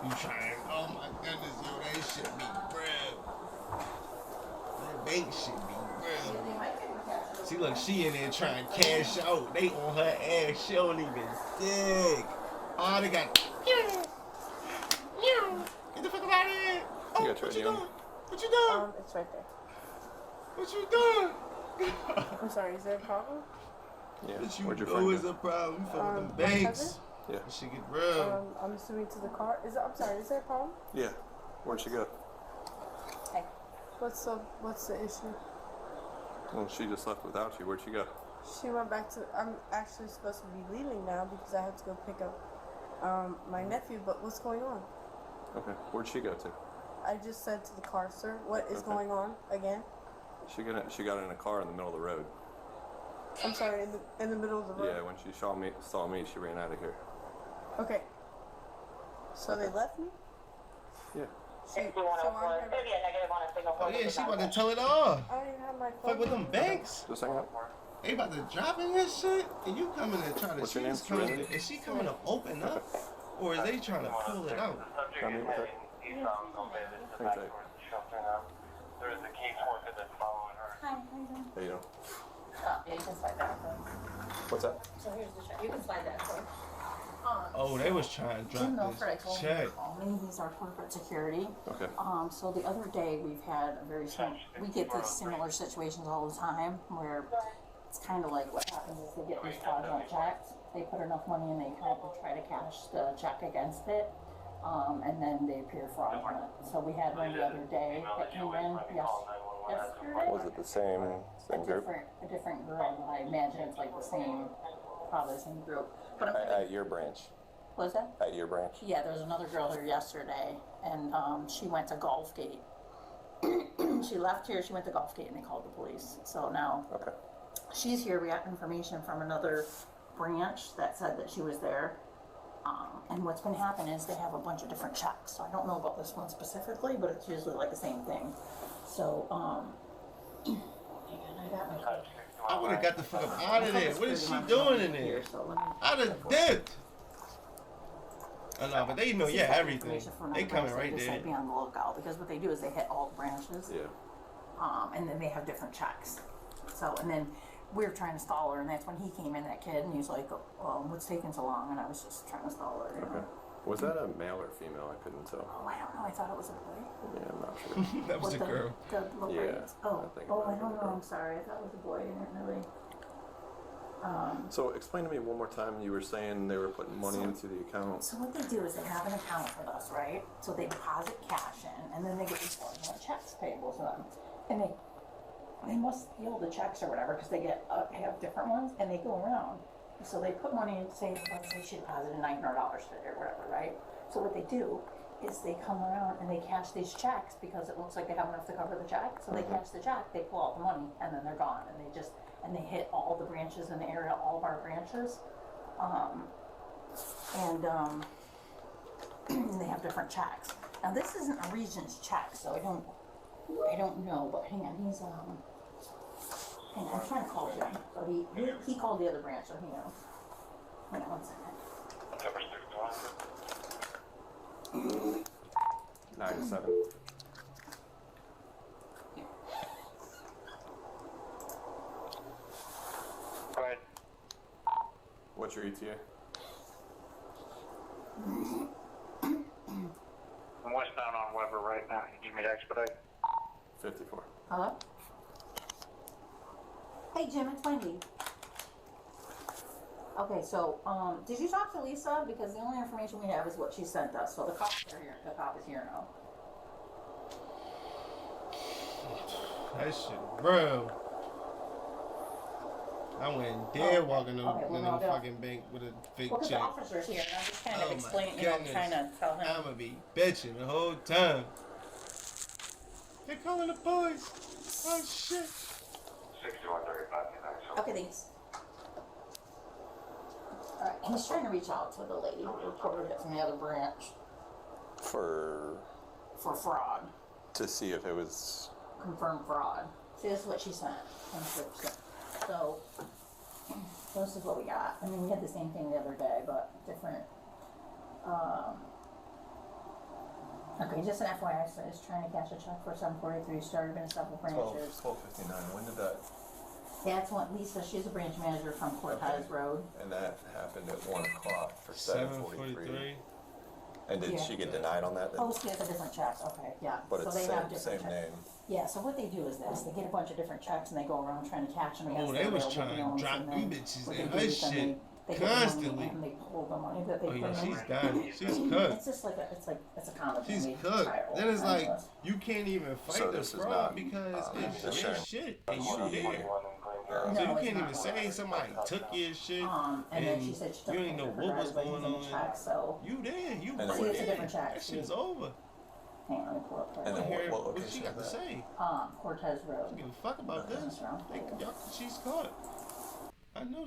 You trying? Oh my goodness, yo, that shit be real. That bank shit be real. See, look, she in there trying to cash out. They on her ass. She don't even dig. Oh, they got. Get the fuck out of here. Oh, what you doing? What you doing? It's right there. What you doing? I'm sorry, is there a problem? Yeah. What you Where'd your know friend is go? a problem for them My banks. cousin? Yeah. She get real. I'm assuming to the car. I'm sorry, is there a problem? Yeah. Where'd she go? Hey. What's the issue? Well, she just left without you. Where'd she go? She went back to. I'm actually supposed to be leaving now because I have to go pick up my nephew. But what's going on? Okay. Where'd she go to? I just said to the car, sir. What is going on again? She got in a car in the middle of the road. I'm sorry, in the middle of the road. Yeah. When she saw me, she ran out of here. Okay. So they left me? Yeah. So Oh yeah, she about to tell it all. I don't even have my phone. Fuck with them banks. Just hang up. They about to drop in this shit, and you coming and trying to. What's your name? Serenity? Is she coming to open up, or is they trying to pull it out? Come in with her. Hang tight. There's a caseworker that's following her. Hi, how you doing? There you go. Oh, yeah, you can slide that. What's that? So here's the check. You can slide that. So. Oh, they was trying to Jim drop Milford, I this told him check. to call me. He's our corporate security. Okay. So the other day we've had a very similar, we get these similar situations all the time where it's kind of like what happens is they get these fraudulent checks. They put enough money in the account to try to cash the check against it. And then they appear fraudulent. So we had one the other day that came in yesterday. Was it the same group? A different girl, but I imagine it's like the same, probably the same group. But At your branch. was that? At your branch. Yeah, there was another girl here yesterday, and she went to Gulfgate. She left here, she went to Gulfgate, and they called the police. So now Okay. she's here. We got information from another branch that said that she was there. And what's been happening is they have a bunch of different checks. So I don't know about this one specifically, but it's usually like the same thing. So, hang on, I got my card. I would have got the fuck up out of there. What is she doing in there? So let me. I'd have dipped. I know, but they know, This is yeah, like everything. information from They another coming branch. right They just there. said be on the lookout because what they do is they hit all the branches. Yeah. And then they have different checks. So, and then we were trying to stall her, and that's when he came in, that kid, and he's like, what's taking so long? And I was just trying to stall her. You know? Okay. Was that a male or female? I couldn't tell. Oh, I don't know. I thought it was a boy. Yeah, I'm not sure. That was With the girl. The little Yeah, braids. Oh, I think it I might have don't been a know. girl. I'm sorry. I thought it was a boy. I didn't really. So explain to me one more time. You were saying they were putting money into the account. So what they do is they have an account with us, right? So they deposit cash in, and then they get these fraudulent checks payable to them, and they must steal the checks or whatever because they have different ones, and they go around. So they put money in, say, let's say she deposited $900 today or whatever, right? So what they do is they come around and they cash these checks because it looks like they have enough to cover the check. So they cash the check, they pull out the money, and then they're gone, and they hit all the branches in the area, all of our branches, and they have different checks. Now this isn't a Regent's check, so I don't know, but hang on, hang on, I'm trying to call Jim, so he called the other branch, so he knows. Hang on 1 second. 9-7. Go ahead. What's your ETA? I'm westbound on Weber right now. You need me to expedite? 54. Hello? Hey Jim, it's Wendy. Okay, so, did you talk to Lisa? Because the only information we have is what she sent us, so the cop is here now. That shit, bro. I went dead walking okay, in well, the no, fucking bank with a fake Well, because the check. officer's here, and I'm just kind Oh of my explaining, goodness. trying to tell him. I'ma be bitching the whole time. They're calling the police. Oh shit. 6135. Okay, thanks. Alright, he's trying to reach out to the lady who reported it from the other branch For fraud. to see if it was. Confirmed fraud. See, this is what she sent. So, this is what we got. I mean, we had the same thing the other day, but different. Okay, just an FYI, so I was trying to cash a check for 743, started in several branches. 12:59. When did that? That's what Lisa, she's a branch manager from Cortez Road. And that happened at 1 o'clock for 7:43. And did Yeah. she get denied on that? Oh, she has a different check, okay, yeah. But So it's they have same different checks. name. Yeah, so what they do is this, they get a bunch of different checks and they go around trying to cash them against Oh, their they was available trying to loans, drop and them then bitches what in they do her is then shit they get the money constantly. and they pull the money that they Oh put yeah, in. she's done. She's cooked. It's just like it's a common thing. She's They cooked. try all Then the it's time like with us. you can't even fight So the this is fraud not, because it's your insurance. shit and you She- there. Yeah. So No, you it's can't not. even say somebody took your shit And then she said she took you ain't know her what was driver's going license and on. the check, so You there, you And then right what- it's a there. different check. That shit's over. hang on, let me pull up her. And then Hear what what she location got to is that? say. Cortez I Road. don't give a fuck about this. She's caught. I know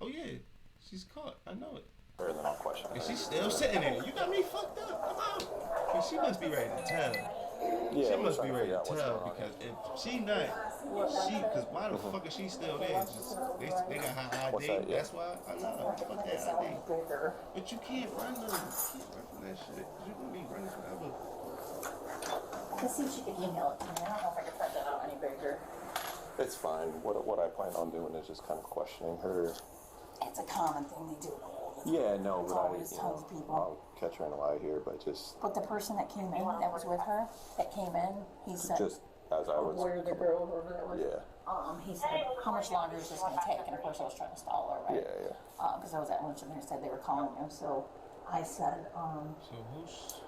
oh yeah, she's caught. I know it. Better than all question. And she's still sitting there. You got me fucked up. Come out. And she must be ready to tell. Yeah, She we're must trying be to ready figure to out what's tell going on. because if she not, because why the fuck is she still there? Just, they got her What's ID. that? Yeah. That's why I know. Fuck that ID. Bigger. But you can't run though. You can't run from that shit. You gonna be running forever. Let's see if she can email it to me. I don't know if I can print that out any bigger. It's fine. What I plan on doing is just kind of questioning her. It's a common thing they do. Yeah, no, It's but always tons of people. I'll catch her in a lie here, but just But the person that came in, that was with her, that came in, he said, just as I was. where the girl over there was. Yeah. He said, how much longer is this gonna take? And of course I was trying to stall her, right? Yeah, yeah. Cause I was at lunch and they said they were calling you, so I said, So who's?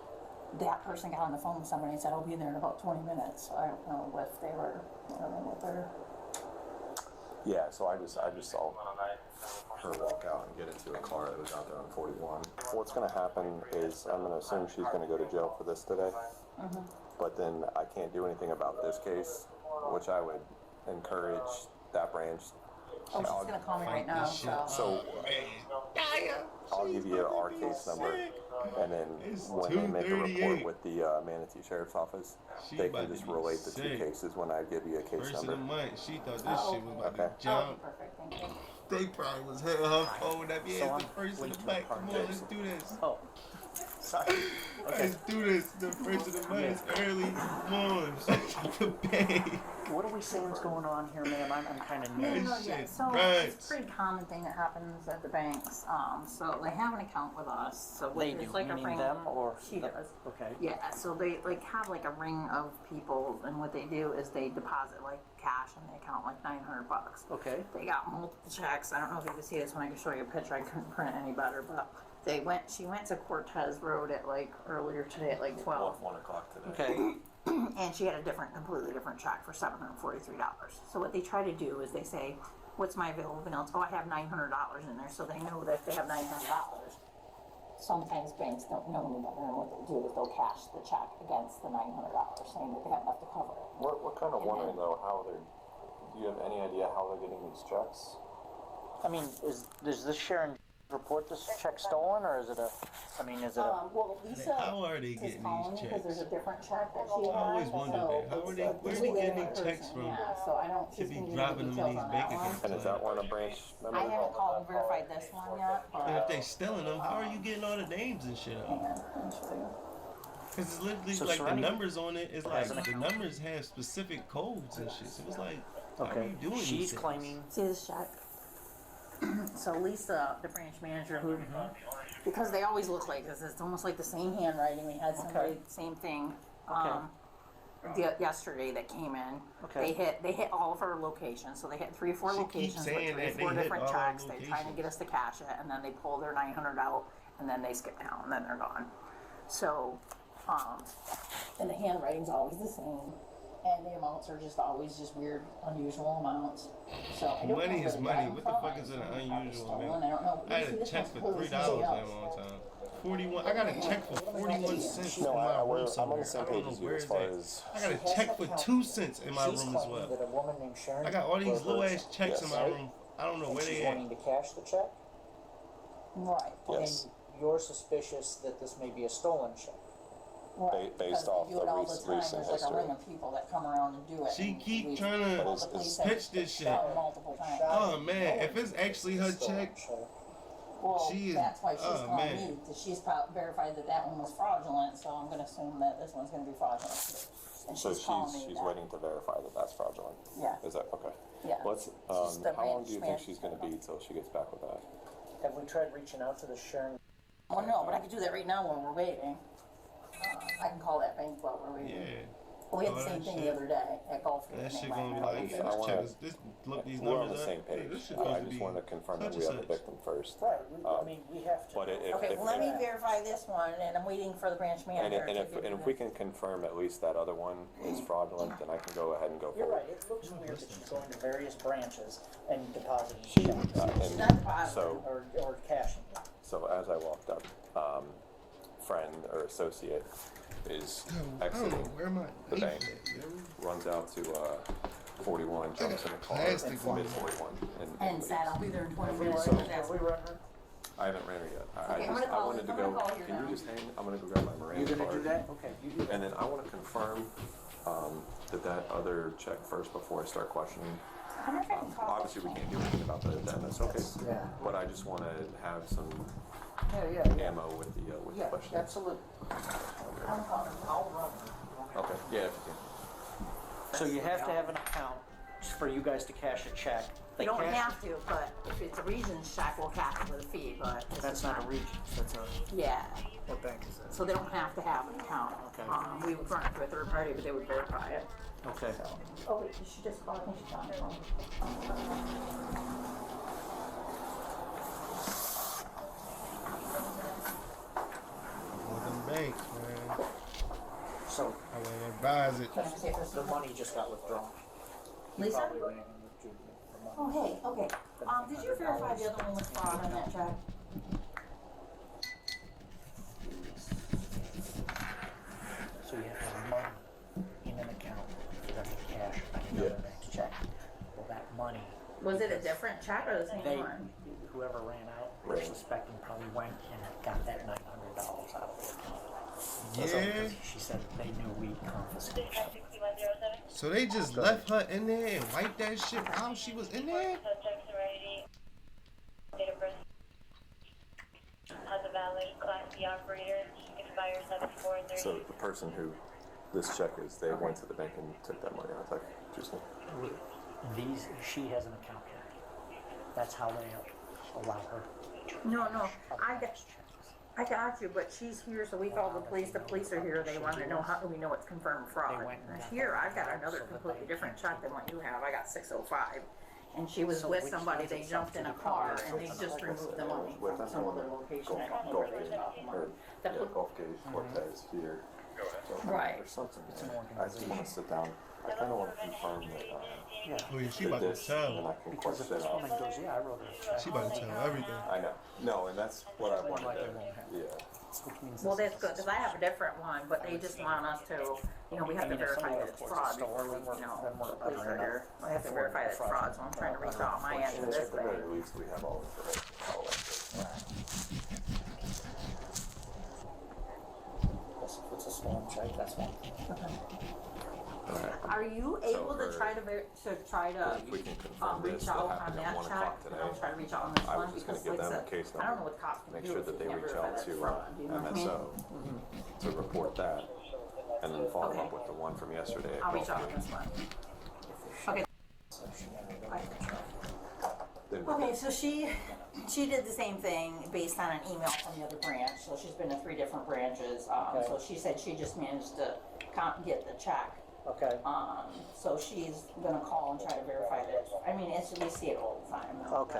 that person got on the phone with somebody and said, I'll be there in about 20 minutes. So I don't know if they were, I don't know what they're. Yeah, so I just saw her walk out and get into a car that was out there on 41. What's going to happen is I'm going to assume she's going to go to jail for this today. But then I can't do anything about this case, which I would encourage that branch. Oh, she's gonna call me right now, so. So I'll give you our case number, and then when they make a report with the Manatee Sheriff's Office, She they about can to just be relate the two sick. cases when I give you a case First of number. the month, she thought this shit was about Okay. to jump. Perfect, thank you. They probably was her phone that be So the I'm first of waiting the to month. park Come on, there. let's do this. Oh, sorry. Okay. Let's do this. The first of the month is early. Come on. The pay. What are we saying is going on here, ma'am? I'm kind of new. Nice. Yeah, shit so runs. it's a pretty common thing that happens at the banks. So they have an account with us. So They it's do, like a meaning ring. them or She does. Okay. Yeah, so they like have like a ring of people, and what they do is they deposit like cash in the account, like $900. Okay. They got multiple checks. I don't know if you can see this when I can show you a picture. I couldn't print any better, but she went to Cortez Road at like earlier today at like 12. 1 o'clock today. Okay. And she had a completely different check for $743. So what they try to do is they say, what's my available balance? Oh, I have $900 in there, so they know that if they have $900. Sometimes banks don't know any better, and what they'll do is they'll cash the check against the $900, saying that they have enough to cover it. We're kind of wondering though how they're. Do you have any idea how they're getting these checks? I mean, does this Sharon report this check stolen, or is it a? I mean, is it a? Well, Lisa How are they is getting calling these because there's checks? a different check that she has. I always wondered so that. How are it's they? like Where are this they is a getting these different checks person, from? Yeah, so I don't. To She's be gonna give me dropping the them in details these on bank that one. accounts. And is that one a branch member? I haven't called and verified this one yet, but. And if they stealing them, how are you getting all the names and shit Hang out? on, I'll show you. Because it's literally So like the Serenity numbers on it is like has an the numbers have specific codes and shit. So it's like, how are Okay. you doing She's these things? claiming. See this check? So Lisa, the branch manager, who, because they always look like this, it's almost like the same handwriting. We had somebody, same thing. Yesterday that came in. Okay. They hit all of our locations. So they hit 3 or 4 She keeps locations with saying 3 or that they 4 hit different all checks. our They're trying to get us to cash it, and then they pull their $900 out, and then they skip town, and then they're gone. So, and the handwriting's always the same. And the amounts are just always just weird, unusual amounts. So I don't Money know is where money. they What got the them fuck is from. an Probably unusual stolen. amount? I don't know. I had See, a this check one's for clearly $3 somebody at else. one time. 41. I got a check for 41 cents in No, my room I'm on somewhere. the same I don't page know as you where as it's far at. as. I got a check for 2 cents in my She's room as claiming well. that a woman named Sharon. I got all these little ass checks in Yes. my room. I don't know and where she's they at. wanting to cash the check. Right. Yes. And you're suspicious that this may be a stolen check. Right. Based Because off they do the it all the time. recent There's like a ring history. of people that come around and do it. She and keep we- trying But to it's- the police it's pitch this shit. have multiple times. Oh man, if it's actually her check, Well, She is- that's why she's oh, calling man. me, because she's verified that one was fraudulent, so I'm gonna assume that this one's gonna be fraudulent too. And So she's calling me she's that. waiting to verify that that's fraudulent? Yeah. Is that, okay. Yeah. Let's, She's the how long do you think ranch she's gonna be till she gets back with that? Have we tried reaching out to the Sharon? Well, no, but I could do that right now while we're waiting. I can call that bank while we're waiting. Yeah. Well, we had Oh, the same that thing shit. the other day at golf game. That They shit went gonna be and like, did yeah, it. let's I check wanna- this. Look these We're on numbers the up. same Yeah, page. this shit I supposed to just be wanted to confirm that such we and have the such. victim first. Right, I mean, we have to. But if, Okay, if, well, let me verify this one, and I'm waiting for the branch and manager. if, and to if, give and me if we can confirm at least that other one is fraudulent, then I can go ahead and go You're forward. right, it looks weird that she's going to various branches and depositing checks, She's And not depositing. so, or cashing. so as I walked up, friend or associate is I don't know exiting, where my the knife bank. at, yo. runs out to 41, jumps in a car, Plastic mid one. 41, And leaves. said, I'll be there in 20 Have we minutes. So- run, have we run her? I haven't ran her yet. Okay, I'm I gonna call wanted you- to I'm gonna go. call you Can now. you just hang? I'm gonna go grab my Miranda You're gonna card. do that? Okay, you do that. And then I want to confirm that other check first before I start questioning. I wonder if I can call Obviously, we can't do anything about the MSOK, Yeah. but I just want to have some Yeah. ammo with the Yeah, questions. absolutely. I'm calling. I'll run her. Okay. Yeah, if you can. So you have to have an account for you guys to cash a check. They You don't cash- have to, but if it's a Regions check, we'll cash it with a fee, but. this That's is not a Regions, that's a, Yeah, what bank is that? so they don't have to have an account. Okay. We would run it through a third party, but they would verify it. Okay. Oh, wait, she just called me, she's on the phone. With them banks, man. So, I would advise it. Can I see if this the is money just got withdrawn. He Lisa? probably ran and withdrew the money. Oh, hey, okay. Did you verify the other one was fraud on that check? So you have to have money in an account for them to cash another bank's check. Well, that money, Was it a different check or the same they, one? whoever ran out, we're suspecting probably went and got that $900 out of the account. Yeah. She said they knew we confiscated something. So they just left her in there and wiped that shit while she was in there? Date of birth has a valid Class B operator, expires 7430. So the person who this check is, they went to the bank and took that money out. Is that interesting? She has an account here. That's how they allow her. No, I got checks. you, but she's here, so we called the police are here, they wanna know how do we know it's confirmed fraud. They went and got Here, that I've got account another so that completely they different can't check than what you have, I got 605. And she was So with which somebody, does they it jumped in a car and they Like just I removed said, the money with from them some on other the location, I don't know Gulf where they Gate, got the money. or That yeah, look- Gulf Gate, Cortez here. So, Right. There's something It's an there. I just want to sit down. I kind of want to confirm that. Yeah, Oh yeah, she that about to this, and then tell. I can because if question this it. woman goes, yeah, I wrote her a check. She about to tell everything. I know. No, and that's what I wanted Like to. it won't happen. Yeah. Which means Well, this that's is- good, cause I have a different one, but they just want us to, we have to And if verify somebody that it's reports fraud a store, before we, then we're- then we're the police are better here. I have to verify that it's fraud, so I'm trying to reach out my end to And this at the very bank. least, we have all information. All that good. Yes, if it's a stolen check, that's fine. Are you able to try to If we can confirm reach this, that out on happened at that 1 check? o'clock And I'll today. try to reach out on this I was one just gonna because give like I them a said, case I don't number. know what cops can Make do sure if that you they can't reach verify out that's to fraud, you know what I mean? MSO to report that, and then follow Okay. up with the one from yesterday. at I'll reach Gulf out on Gate. this one. Okay. So she never got the check. Then we Okay, can- so she did the same thing based on an email from the other branch, so she's been to 3 different branches, Okay. so she said she just managed to get the check. Okay, So she's gonna call and try to verify that, we see it all the time. Okay.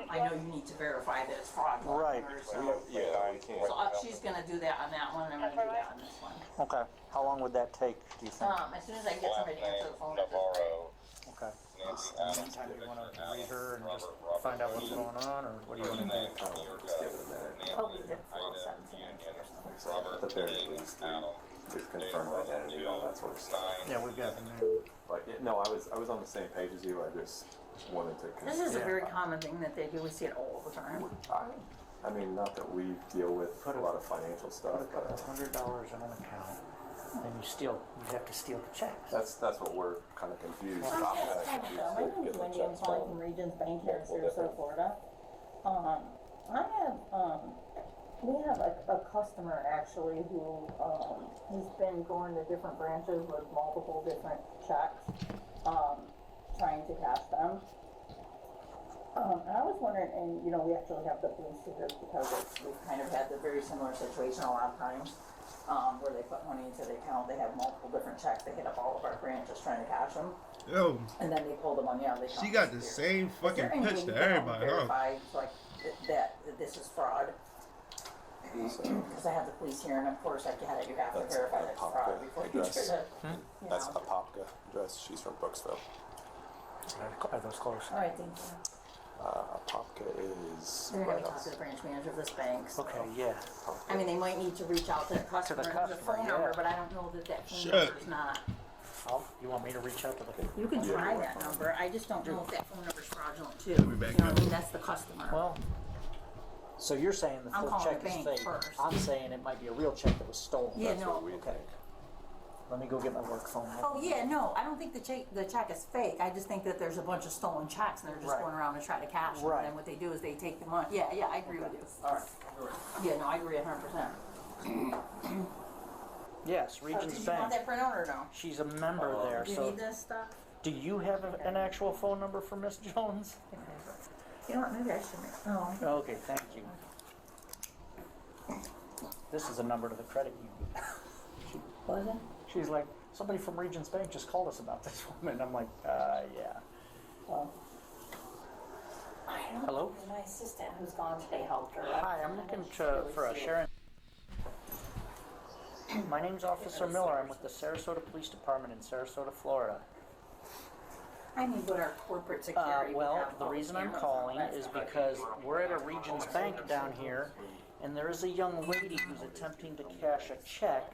I know you need to verify that it's fraudulent. Right. So, Yeah, we can't. she's gonna do that on that one, and I'm gonna do that on this one. Okay, how long would that take, do you think? As soon as I get somebody to answer the phone at this bank. Okay. In the meantime, do you wanna read her and just find out what's going on, or what do you wanna do? Just give it a minute. Oh, we did 417 or something. At the very least, we confirm identity, all that sort of stuff. Yeah, we've got the name. But yeah, no, I was on the same page as you. I just wanted to. This is a Yeah. very common thing that they do, we see it all the time. I mean, not that we deal with a lot of financial stuff, Put a couple but $100 in an account, then you have to steal the checks. that's what we're kind of confused. My name is Wendy, I'm calling from Regions Bank here in Sarasota, Florida. We have a customer actually who, he's been going to different branches with multiple different checks, trying to cash them. And I was wondering, and you know, we actually have the police here because we've kind of had the very similar situation a lot of times, where they put money into the account, they have multiple different checks, they hit up all of our branches trying to cash them, Yo, and then they pull the money out of the account. she got the same fucking pitch to everybody, huh? Verify, like, that this is fraud. Because I have the police here, and of course, I get it, you have to That's verify a that it's fraud before you address. do it. You That's know. Apopka address. She's from Brooksville. Are those close? All right, thank you. Apopka is They're gonna right talk to the branch manager of this bank. So. Okay, yeah. I mean, they might need to reach out to the customer, and there's a phone customer, number, yeah. but I don't know that that phone Shut. number is not. You want me to reach out to the? You can try that number, I just don't know if that phone number's fraudulent too. We'll be back You know what I now. mean, that's the customer. Well, so you're saying the I'm full calling check the is bank fake. first. I'm saying it might be a real check that was stolen. Yeah, That's no. what we Okay. think. Let me go get my work phone. Oh, yeah, no, I don't think the check is fake, I just think that there's a bunch of stolen checks and they're just Right. going around and trying to cash them. Right. And then what they do is they take the money, yeah, I agree with you. Alright. Yeah, no, I agree 100%. Yes, Did Regions you want Bank. that printout or no? She's a member there, Do you so need this stuff? do you have an actual phone number for Miss Jones? You know what, maybe I should make, oh. Okay, thank you. This is a number to the credit union. Was it? She's like, somebody from Regions Bank just called us about this woman. I'm like, yeah. Well, I don't Hello? know. My assistant who's gone today helped her. Hi, I'm looking for a Sharon. My name's Officer Miller. I'm with the Sarasota Police Department in Sarasota, Florida. I need what our corporate security would Well, have the all reason I'm cameras calling on. is because we're at a Regions Bank down here, and there is a young lady who's attempting to cash a check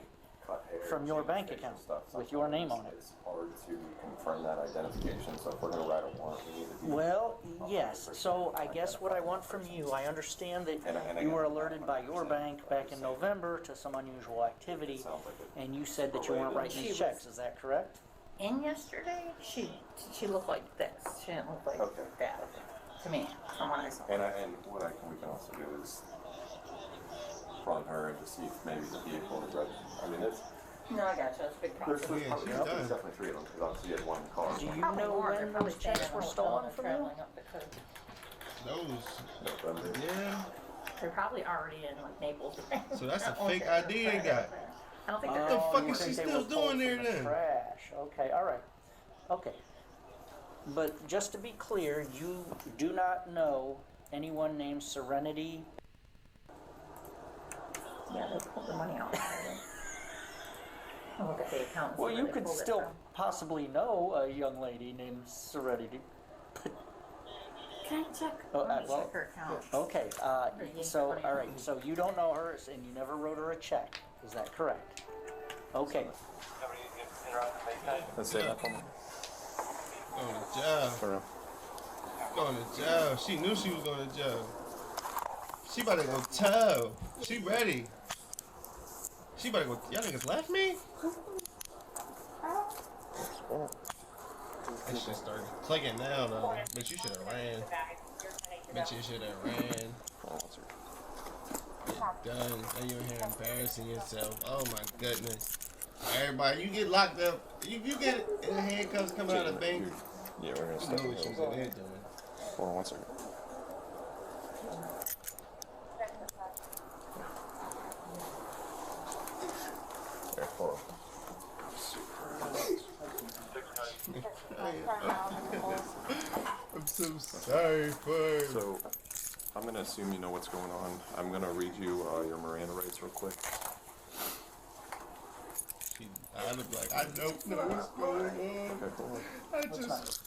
from your bank account with your name on it. It's hard to confirm that identification, so if we're gonna write a warrant, we need to be. Well, yes, so I guess what I want from you, I understand that you were alerted by your bank back in November to some unusual activity, and you said that you weren't writing these checks, is that correct? And yesterday, she looked like this. She didn't look like Okay. that to me, from what I saw. And what we can also do is run her and to see if maybe the vehicle is ready. I mean, it's, No, I got you. That's a big there's problem. Yeah, she's there's done. definitely three of them, because obviously you had one car. Do you Probably know more. They're when probably those checks staying in were a hotel stolen and from you? traveling up the coast. Those, November. yeah. They're probably already in like Naples. So that's a I don't fake think ID they're they got. I don't think they're. What the Oh, fuck you is she think they still were pulled doing there from the then? Trash. Okay, all right. Okay. But just to be clear, you do not know anyone named Serenity. Yeah, they pulled the money out. I'll look at the account. and see Well, where you they could pulled it still from. possibly know a young lady named Serenity. Can I check? Oh, Let me well, check her account. Okay, you so, put it all right, so you don't know her and you never wrote her a check. Is that correct? Okay. Somebody interrupt the Bayside? Let's say that for me. Going to jail. For real. Going to jail. She knew she was going to jail. She about to go toe. She ready. She about to go. Y'all niggas left me? That shit started clicking now though. Bitch, you should have ran. Bitch, you should have ran. You're done. Now you're here embarrassing yourself. Oh my goodness. Everybody, you get locked up. You get in handcuffs coming out of the bank. Yeah, we're gonna You step know what she was in there doing. Hold on 1 second. There, hold on. I'm so sorry for her. So, I'm gonna assume you know what's going on. I'm gonna read you your Miranda rights real quick. I look like I don't know what's going on. Okay, hold on. I just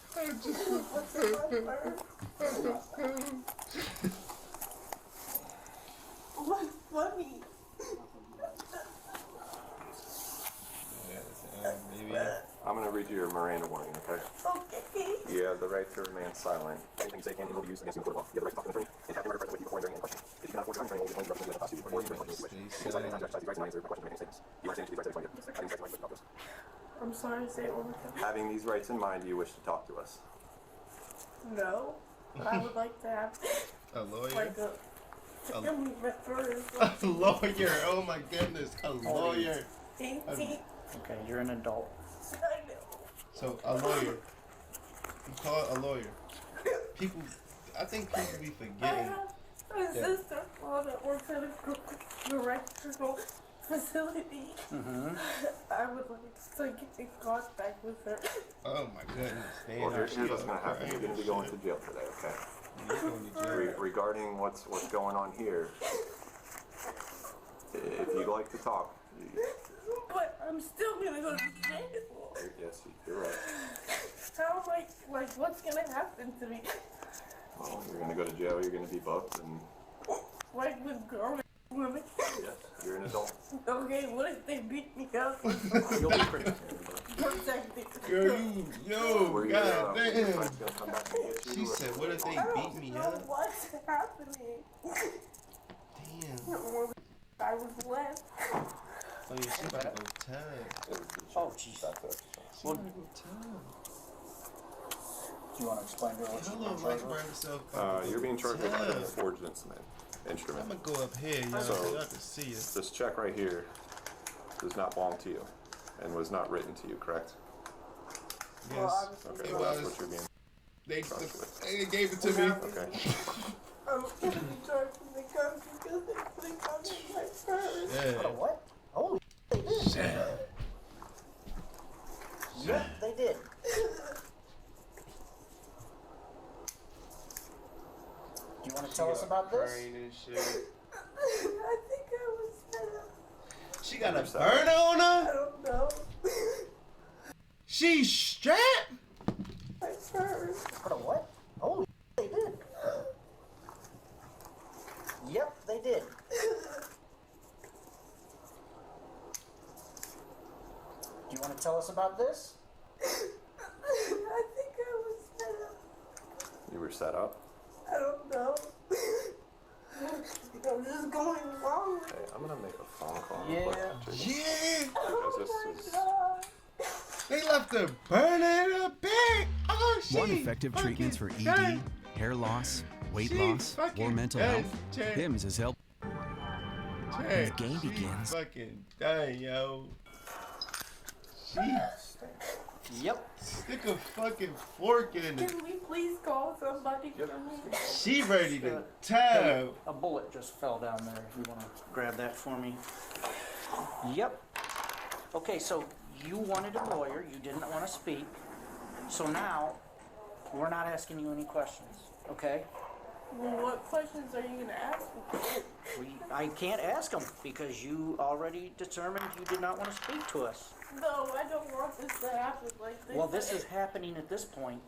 What's funny? Maybe. I'm gonna read you your Miranda warning, okay? Okay. You have the right to remain silent. Anything you say can be used against you in court of law. You have the right to talk to an attorney. If you have murder present with you before and during any question. If you cannot afford your own attorney, only the prosecutor before you can question you wish. You decide to exercise these rights and answer questions and make statements. You understand these rights to explain it. Having these rights in mind, you wish to talk to us. I'm sorry, say it one more time. Having these rights in mind, you wish to talk to us. No. I would like to have A lawyer? like a A lawyer. Oh my goodness. A lawyer. 18. Okay, you're an adult. I know. So a lawyer. You call it a lawyer. People, I think people be I forgetting. have a sister-in-law that works at a correctional facility. Mm-hmm. I would like to get in contact with her. Oh my goodness. Well, here's what's going to happen. You're going to be going to jail today, okay? You're going to jail. Regarding what's going on here, if you'd like to talk, But I'm still gonna go to jail. yes, you're right. How am I, like, what's gonna happen to me? Well, you're going to go to jail. You're going to be booked, and Like with grown women? yes, you're an adult. Okay, what if they beat me up? You'll be protected. Protected. Girl, yo, Were you, god your damn. friends gonna come back and get you, She or- said, what if they I beat don't me know up? what's happening. Damn. I was left. Oh yeah, she about to go time. Oh, jeez. She about to go time. Do you want to explain to her what How you've long been Mike charged brought with? himself? You're being charged with Time. a forged instrument. I'm gonna go up here, y'all, So- so y'all can see it. This check right here does not belong to you and was not written to you, correct? Yes. Okay, It well, that's was. what you're being They charged with. they gave it to me. Okay. I'm gonna be charged from the country because they put it on my purse. Yeah. What? Holy they did. Yep, they did. Do you want to tell us about this? Crying and shit. I think I was set up. She got a You're sad. burn on I her? don't know. She's strapped? My purse. For what? Holy they did. Yep, they did. Do you want to tell us about this? I think I was set up. You were set up. I don't know. I'm just going along with it. Hey, I'm gonna make a phone call. Yeah. real quick, Jason, Yeah. Because this Oh is. my God. They left her burning in her bag. Oh, she Want effective treatments for fucking ED, done. hair loss, weight She loss, or fucking mental done, health? Chad. HIMS has helped. Chad, the game she begins. fucking done, yo. She Yep. stick a fucking fork in it. Can we please call somebody for me? She ready to tap. A bullet just fell down there. If you want to grab that for me. Yep. Okay, so you wanted a lawyer. You didn't want to speak. So now we're not asking you any questions. Okay? Well, what questions are you gonna ask me? I can't ask them because you already determined you did not want to speak to us. No, I don't want this to happen like this. Well, this is happening at this point.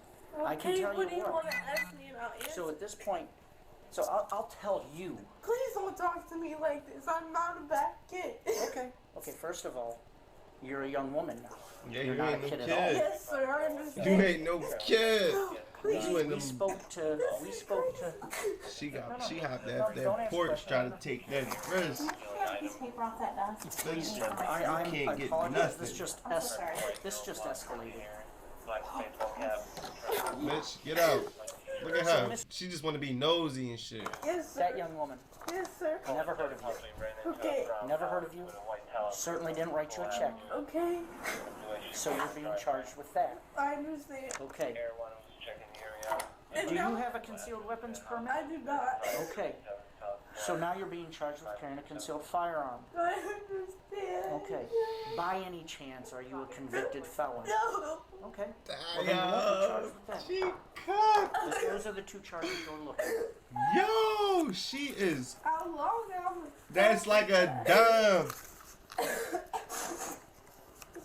I can Okay, tell you what do you what. want to ask me and I'll answer? So at this point, I'll tell you. Please don't talk to me like this. I'm not a bad kid. Okay. Okay, first of all, you're a young woman now. Yeah, You're you not a ain't no kid at kid. all. Yes, sir. I understand. You ain't no kid. Please. You and We them. spoke to. She hopped Don't off that ask porch questions. trying to take that first. Piece of paper off that desk. Listen, I you can't get apologize. This nothing. just escalated. Black baseball cap. Bitch, get out. Look at her. She just want to be nosy and shit. Yes, sir. That young woman. Yes, sir. Never heard of you. Okay. Never heard of you. Certainly didn't write you a check. Okay. So you're being charged with that. I understand. Okay. Everyone was checking the area. And Do you now, have a concealed weapons permit? I do not. Okay. So now you're being charged with carrying a concealed firearm. I understand. Okay. By any chance, are you a convicted felon? No. Okay. Well, then you won't be charged with that. She cooked. Those are the two charges you're looking at. Yo, she is. How long now? That's like a dime.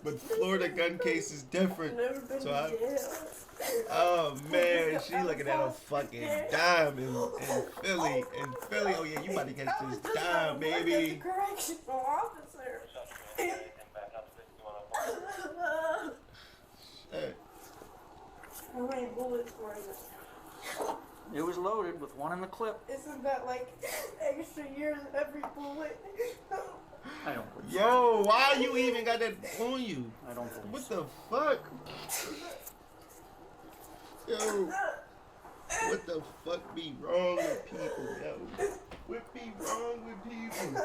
But Florida gun case is different. Never been So I- to jail. Oh man, she looking at a fucking dime in Philly. In Philly, oh yeah, you about to get I was this just dime, work as a baby. correctional officer. Shit. How many bullets were there? It was loaded with one in the clip. Isn't that like extra years every bullet? I don't believe so. Yo, why you even got that on you? I don't believe What so. the fuck? Yo, what the fuck be wrong with people, yo? What be wrong with people?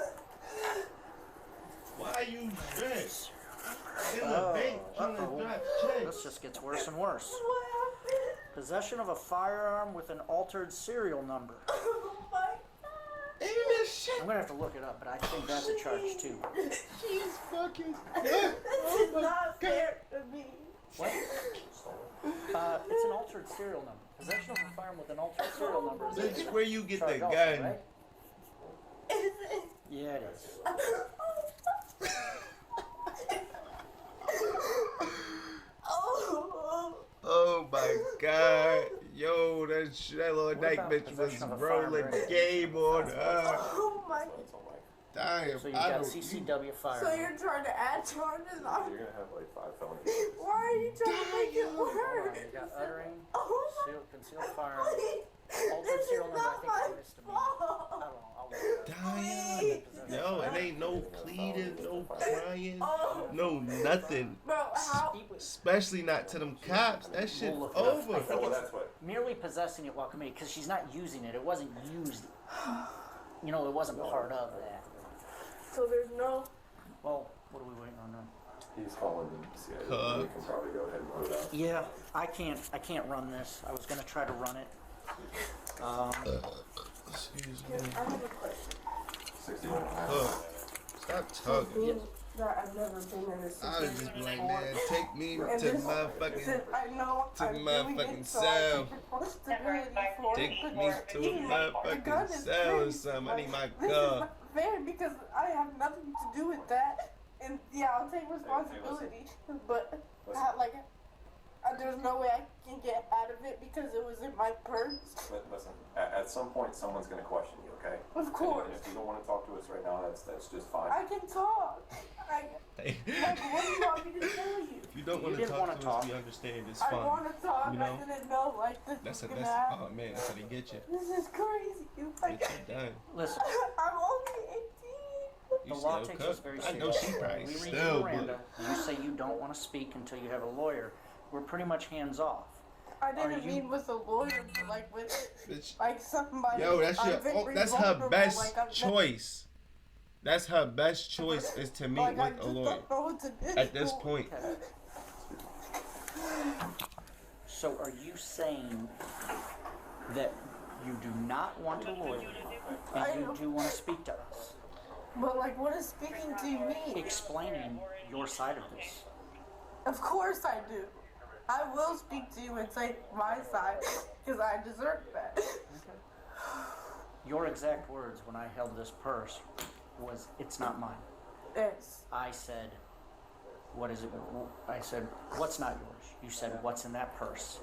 Why you dressed? In the bank trying to drop This checks. just gets worse and worse. What happened? Possession of a firearm with an altered serial number. Oh my god. Ain't that shit? I'm gonna have to look it up, but I think that's a charge too. She's fucking. This is not fair to me. What? It's an altered serial number. Possession of a firearm with an altered serial number is That's a where you get the charge also, gun. right? Is it? Yeah, it is. Oh. Oh my god. Yo, that little What night about bitch was possession of a rolling firearm? game on her. Oh my. Damn, So you I got don't. CCW So firearm. you're trying to add charges on? You're gonna have like 5 felonies. Why are you trying to make it Hold on, worse? you got uttering, Oh my. concealed firearm, Please. altered This is serial number. I not think my it's a misdemeanor. I fault. don't know. I'll look it up. Damn. Yo, it ain't no pleading, no crying, Oh. no nothing. Bro, how? Especially not to them cops. That shit We'll look it up. I over. think Well, it's that's what. merely possessing it while committing, because she's not using it. It wasn't used. You know, it wasn't part of that. So there's no. Well, what are we waiting on now? He's calling the CIA. You can probably go ahead and run it out. Yeah, I can't run this. I was gonna try to run it. Excuse I me. have a question. 61. Stop talking. Being that I've never been in this I was situation just be like, before. man, take me And to this- motherfucking. I know to I'm motherfucking doing it, so I cell. take responsibility for Take it. me but to a even the gun motherfucking is cell or crazy. something. I need my This is car. not fair because I have nothing to do with that. And yeah, I'll take responsibility, but there's no way I can get out of it because it was in my purse. Listen, at some point, someone's gonna question you, okay? Of course. And if you don't want to talk to us right now, that's just fine. I can talk. Hey. Like, what do you want me to tell you? If you don't want to didn't talk wanna to us, talk. we understand. It's I fine. want to talk. You know? I didn't know like this That's was a, gonna that's happen. oh man, that's how they get you. This is crazy. Like, Get you done. Listen, I'm only 18. the You law still takes cook. us very I know seriously. she probably We read still you Miranda. would. You say you don't want to speak until you have a lawyer. We're pretty much hands off. I didn't you- mean with a lawyer, but like with Bitch. like somebody. Yo, that's I'm your. very That's her vulnerable, best like, I'm choice. That's her best choice is to meet Like, I with a just lawyer. don't know what to do. At this point, Okay. So are you saying that you do not want a lawyer and you do want to speak to us, But like, what is speaking to me? explaining your side of this? Of course I do. I will speak to you and say my side because I deserve that. Your exact words when I held this purse was, "It's not mine." Yes. I said, "What is it?" I said, "What's not yours?" You said, "What's in that purse?"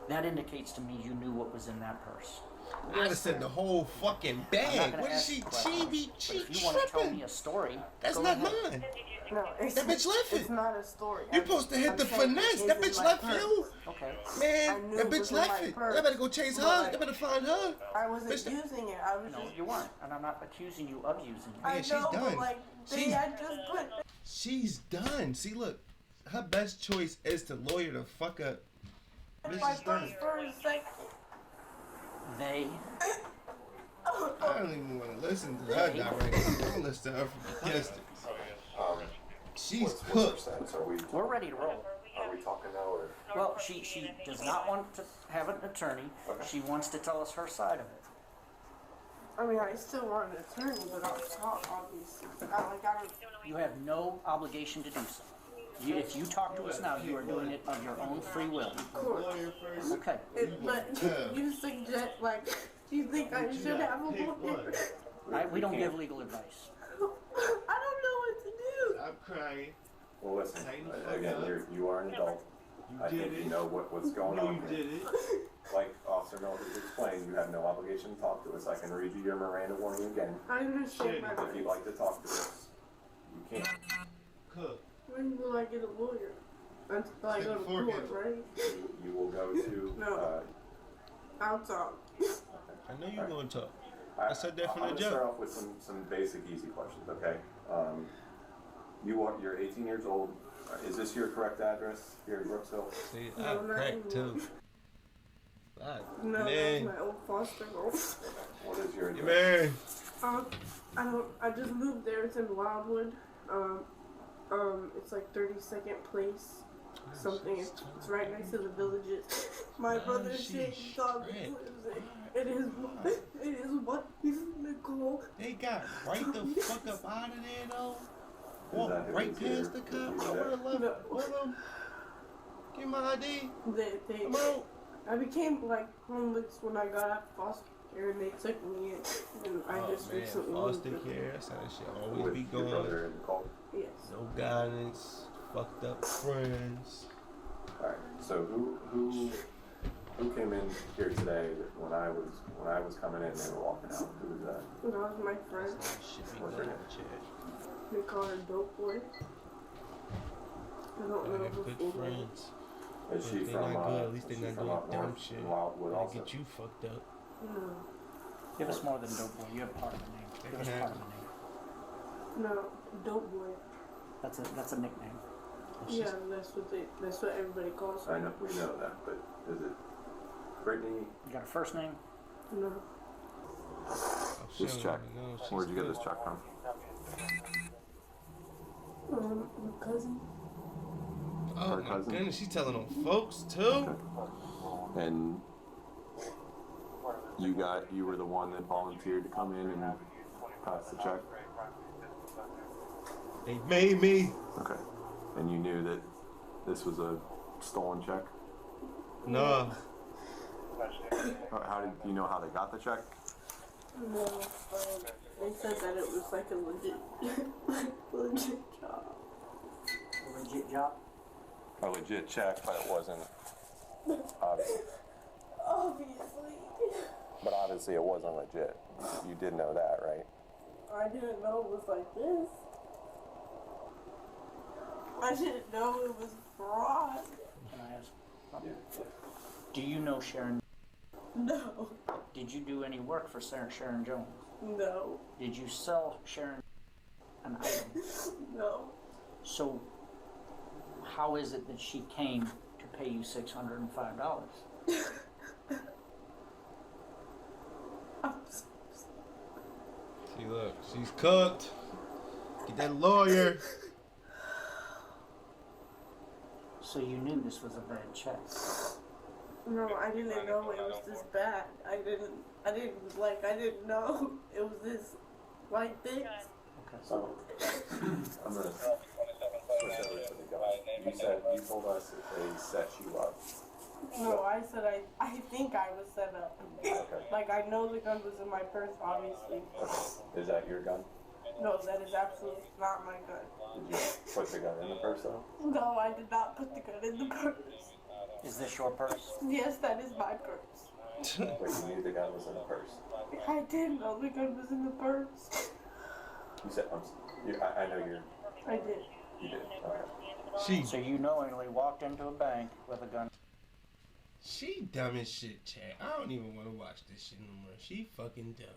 That indicates to me you knew what was in that purse. you gotta send the whole fucking I'm not bag. gonna What is ask she? you questions, She but if you want to tell me tripping. a story, That's go not ahead. mine. No, it's, That bitch left it's it. not a story. You supposed to hit I'm the saying finesse. it That is in bitch my left purse. you. Okay. I Man, knew that it bitch was in left my it. purse. Y'all better go chase But, her. like, Y'all better find her. I wasn't Bitch, using it. I was No, just. you weren't, and I'm not accusing you of using it. I Yeah, she's know, done. but like, She's- I just put. She's done. See, look, her best choice is to lawyer the fuck up. Bitch My is done. purse for a second. They, I don't even want to listen to her directly. Don't listen to her from the distance. She's What's her cooked. status? Are we we're ready to roll. talking now, or? Well, she does not want to have an attorney. Okay. She wants to tell us her side of it. I mean, I still want an attorney, but I'll talk, obviously. I don't. You have no obligation to do so. If you talk to us now, you are doing it of your own free will. Of course. Okay. But you suggest, like, do you think I should have a lawyer? We don't give legal advice. I don't know what to do. I'm crying. Well, listen. Again, you are an adult. I did think it. you know what's going No, on you here. did it. Like Officer Miller has explained, you have no obligation to talk to us. I can read you your Miranda warning again. I understand my If you'd rights. like to talk to us, you can. Cook. When will I get a lawyer? Until I go to Forehead. court, right? You will go to. No. I'll talk. I know you're going to talk. I said that from the I'm gonna jump. start off with some basic, easy questions. Okay. You're 18 years old. Is this your correct address here in Brooksville? See, No, I'm not cracked anymore. too. No, that's Man. my old foster home. What is your Yeah, address? man. I just moved there. It's in Wildwood. It's like 32nd Place. Something. It's right next to the Villages. My brother's shit dog lives there. It is what is Nicole. They got right the fuck up out of there though. Is Walk that who right was here? past the cops. I Was would have left No. with them. Give my ID. They Come out. I became like homeless when I got out of foster care and they took me in. And I just recently foster moved. care. That's how that shit always With be your going. brother and Nicole? Yes. No guidance. Fucked up friends. Alright, so who came in here today when I was coming in and they were walking out? Who was that? That was my friend. Shit be What's going her on, name? Chad. They call her Dope Boy. I don't I know got her good full name. friends. Is she If they from not good, at least they is she not from doing up dumb north shit. in Wildwood They also? get you fucked up. No. Give us more than dope boy. You have part of the name. Give us part of the name. No. Dope Boy. That's a nickname. Yeah, that's what everybody calls her. I know, we know that, but is it Brittany? You got a first name? No. Oh, This shit, check. no, she's Where'd you get good. this check from? My cousin. Oh Her my cousin? goodness, she telling on folks too. And you were the one that volunteered to come in and pass the check? They made me. Okay. And you knew that this was a stolen check? Nah. How did you know how they got the check? No. They said that it was like a legit job. A legit job? A legit check, but it wasn't. Obviously. Obviously. But obviously it wasn't legit. You did know that, right? I didn't know it was like this. I didn't know it was fraud. Can I ask something? Do you know Sharon? No. Did you do any work for Sharon Jones? No. Did you sell Sharon an item? No. So, how is it that she came to pay you $605? See, look, she's cooked. Get that lawyer. So you knew this was a bad check. No, I didn't know it was this bad. I didn't know it was this like this. Okay. So, I'm gonna switch over to the gun. You told us that they set you up. No, I said I think I was set up. Okay. Like I know the gun was in my purse, obviously. Is that your gun? No, that is absolutely not my gun. Did you put the gun in the purse though? No, I did not put the gun in the purse. Is this your purse? Yes, that is my purse. But you knew the gun was in the purse. I didn't know the gun was in the purse. You said, I know I did. you did. Okay. So you knowingly walked into a bank with a gun. She dumb as shit, Chad. I don't even want to watch this shit no more. She fucking dumb.